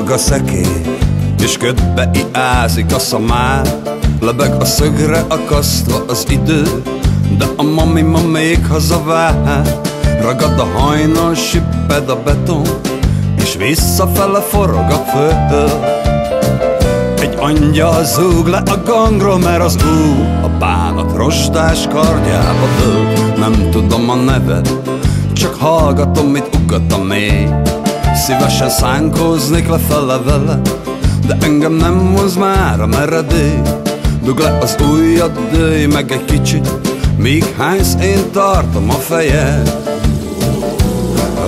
forog a szekély, és ködbe iázik a szamár. Lebeg a szögre akasztva az idő, de a mami ma még hazavár. Ragad a hajnal, sipped a beton, és visszafele forog a föld. Egy angyal zúg le a gangról, mert az a bánat rostás kardjába dől. Nem tudom a neved, csak hallgatom, mit ugat a mély. Szívesen szánkóznék lefele vele, de engem nem hoz már a meredély. Dugd le az ujjad, dőj meg egy kicsit, míg hánysz, én tartom a fejed.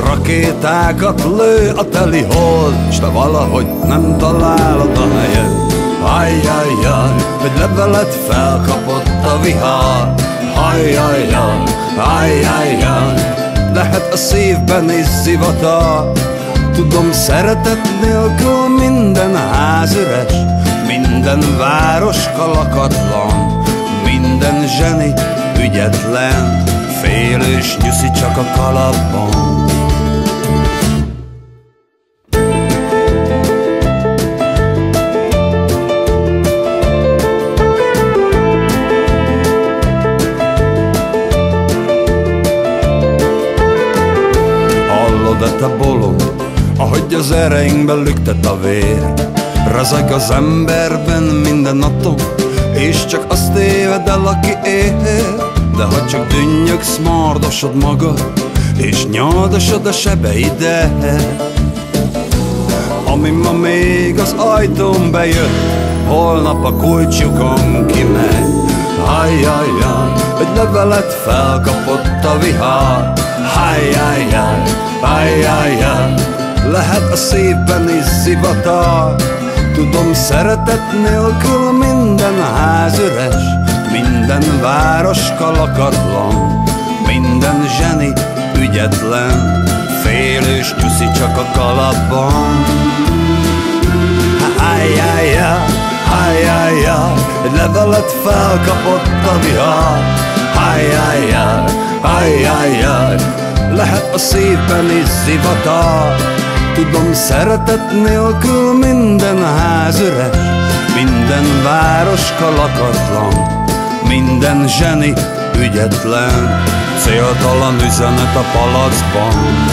Rakétákat lő a teli hold, s te valahogy nem találod a helyed. Ajjajjaj, egy levelet felkapott a vihar. Ajjajjaj, ajjajjaj, lehet a szívben is zivatar. Tudom, szeretet nélkül minden ház üres, minden városka lakatlan, minden zseni ügyetlen, félős nyuszi csak a kalapban. Hallod-e te bolond, ahogy az ereinkben lüktet a vér? Rezeg az emberben minden atom, és csak azt téved el, aki él. De ha csak dünnyögsz, mardosod magad, és nyaldosod a sebeidet. Ami ma még az ajtón bejött, holnap a kulcsukon kimegy. Ajjajjaj, egy levelet felkapott a vihar. Ajjajjaj, ajjajjaj, lehet a szívben is zivatar. Tudom, szeretet nélkül minden ház üres, minden városka lakatlan, minden zseni ügyetlen, félős nyuszi csak a kalapban. Ajjajjaj, ajjajjaj, egy levelet felkapott a vihar. Ajjajjaj, ajjajjaj, lehet a szívben is zivatar. Tudom, szeretet nélkül minden ház üres, minden városka lakatlan, minden zseni ügyetlen, céltalan üzenet a palacban.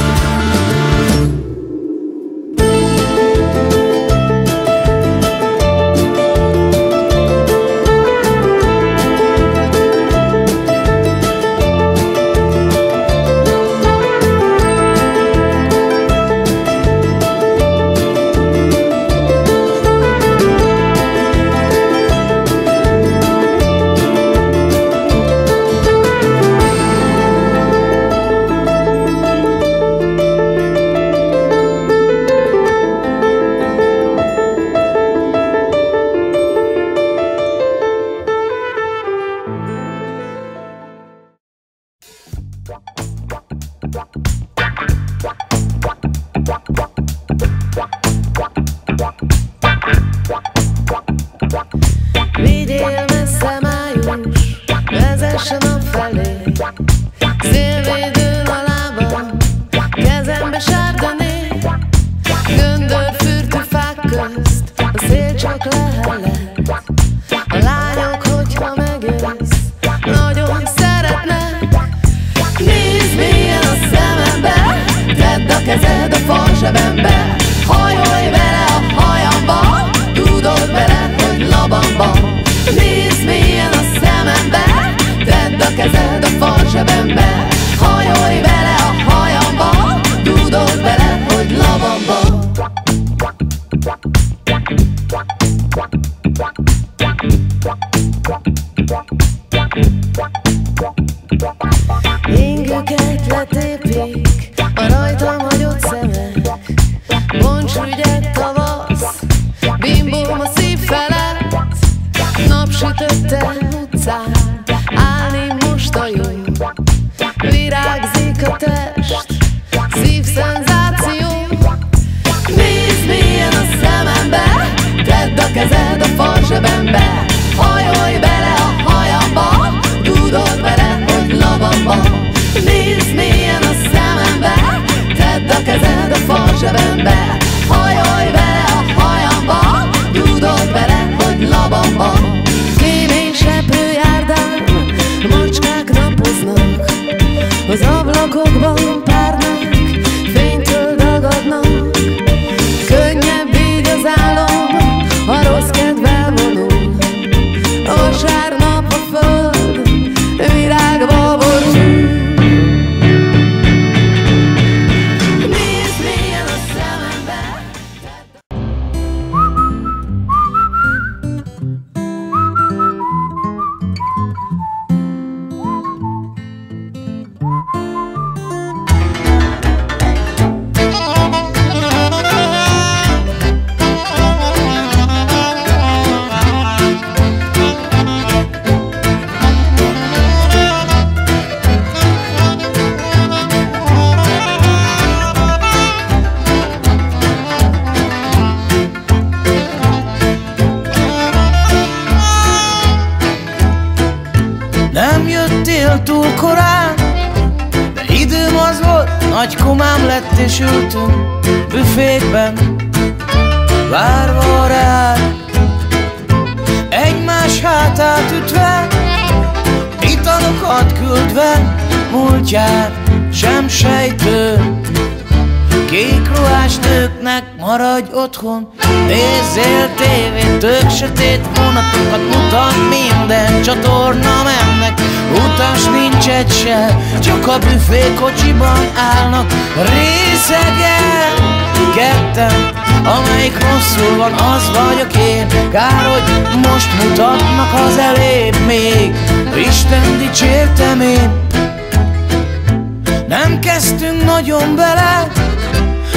Vigyél messze május, vezessen a felé, szélvédőn a lábam, kezembe sárgané, göndörfürtű fák közt, a szél csak lehellet. A lányok, hogyha megjössz, nagyon szeretnek. Nézd mélyen a szemembe, tedd a kezed a farzsebembe, hajolj vele a hajamba, tudod vele, hogy labamba. Nézd mélyen a szemembe, tedd a kezed a farzsebembe, hajolj vele a hajamba, tudod vele, hogy labamba. Ingüket letépik a rajtam hagyott szemek, bonts ügyet tavasz, bimbóm a szív felett. Napsütötte utcán, állni most a jó, virágzik a test, szívszenzáció. Nézd mélyen a szemembe, tedd a kezed a farzsebembe, hajolj bele a hajamba, tudod vele, hogy labamba. Nézd mélyen a szemembe, tedd a kezed a farzsebembe, hajolj vele a Fél túl korán, de időm az volt, nagy komám lett és ültünk büfékben, várva rád, egymás hátát ütve, italokat küldve, múltját sem sejtő. Kék ruhás nőknek maradj otthon, nézzél tévét, tök sötét vonatokat mutat minden csatorna mennek. Utas nincs egy se, csak a büfékocsiban állnak részegen. Ketten, amelyik rosszul van, az vagyok én. Kár, hogy most mutatnak az elébb még, Isten dicsértem én. Nem kezdtünk nagyon bele,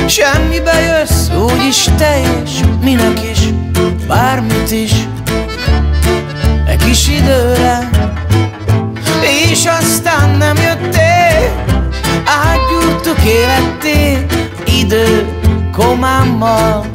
semmibe jössz, úgyis teljes, minek is, bármit is, egy kis időre. És aztán nem jöttél, átgyúrtuk életté, idő komámmal.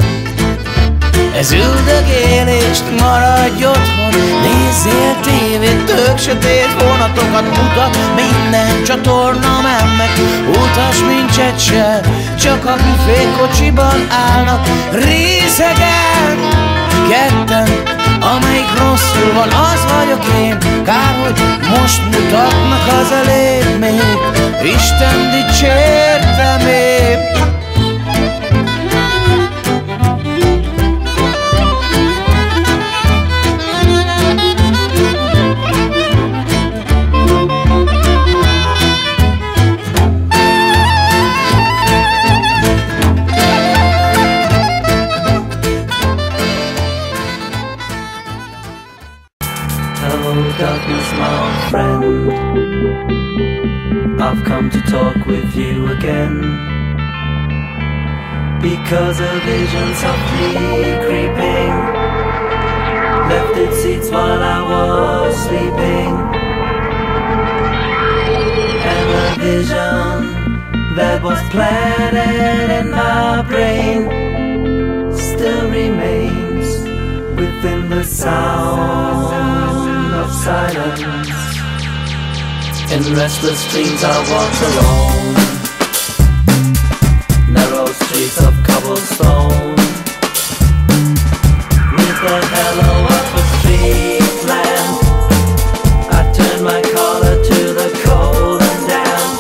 Ez üldögélést, maradj otthon, nézzél tévét, tök sötét vonatokat mutat, minden csatorna mennek. Utas nincs egy se, csak a büfékocsiban állnak részegen. Ketten, amelyik rosszul van, az vagyok én. Kár, hogy most mutatnak az elébb még, Isten dicsértem én. Darkness, my old friend, I've come to talk with you again, because a vision softly creeping left its seats while I was sleeping. And a vision that was planted in my brain still remains within the sound of silence. In restless dreams I walked alone, narrow streets of cobblestone, neath the halo of a street lamp. I turned my collar to the cold and damp,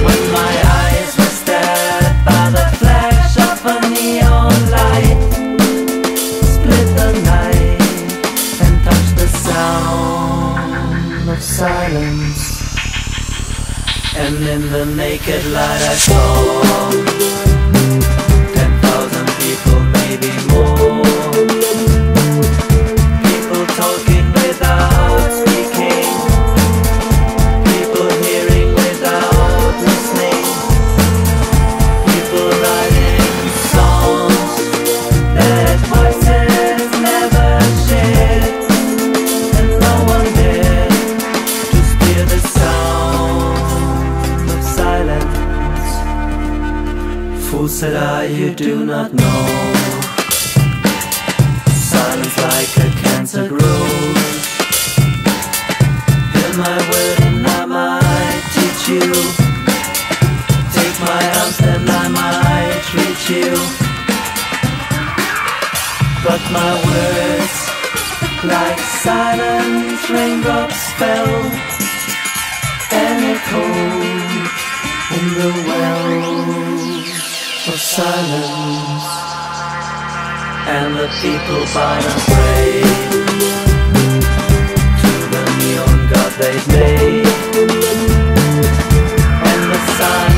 when my eyes were stared by the flash of a neon light, split the night and touched the sound of silence. And in the naked light I saw 10,000 people, maybe more, people talking without speaking, people hearing without listening, people writing songs that voices never shared, and no one dared to steer the sound of silence. Fool, said I, you do not know, silence like a cancer grows. Hear my word and I might teach you, take my arms and I might reach you, but my words like silent raindrops fell and echoed in the wells of silence. And the people bowed and prayed to the neon god they'd made, and the silence